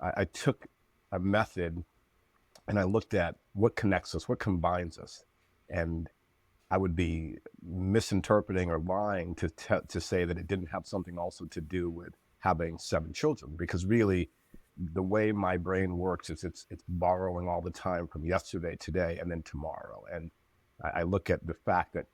I took a method and I looked at what connects us, what combines us. And I would be misinterpreting or lying to say that it didn't have something also to do with having 7 children, because really the way my brain works is it's borrowing all the time from yesterday, today, and then tomorrow. And I look at the fact that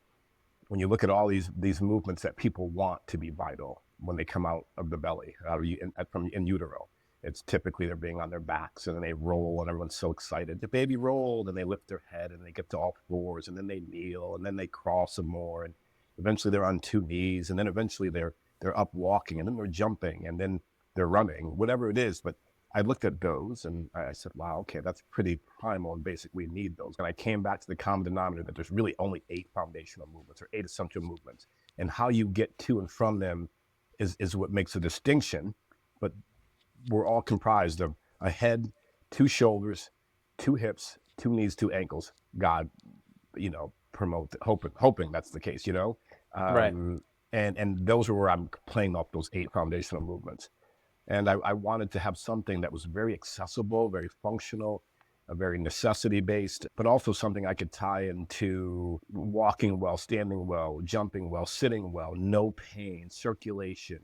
when you look at all these movements that people want to be vital when they come out of the belly, out of from in utero, it's typically they're being on their backs and then they roll and everyone's so excited. The baby rolled and they lift their head and they get to all fours and then they kneel and then they crawl some more and eventually they're on 2 knees and then eventually they're up walking and then they're jumping and then they're running, whatever it is. But I looked at those and I said, wow, okay, that's pretty primal and basic. We need those. And I came back to the common denominator that there's really only 8 foundational movements or 8 essential movements. And how you get to and from them is what makes a distinction. But we're all comprised of a head, 2 shoulders, 2 hips, 2 knees, 2 ankles. God, hoping that's the case, Right. and those are where I'm playing off those 8 foundational movements. And I wanted to have something that was very accessible, very functional, very necessity based, but also something I could tie into walking well, standing well, jumping well, sitting well, no pain, circulation,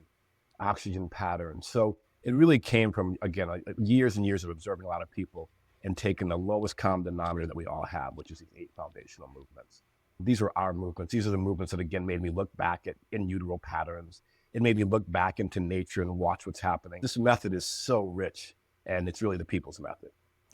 oxygen patterns. So it really came from, again, years and years of observing a lot of people and taking the lowest common denominator that we all have, which is these 8 foundational movements. These are our movements. These are the movements that, again, made me look back at in utero patterns. It made me look back into nature and watch what's happening. This method is so rich, and it's really the people's method.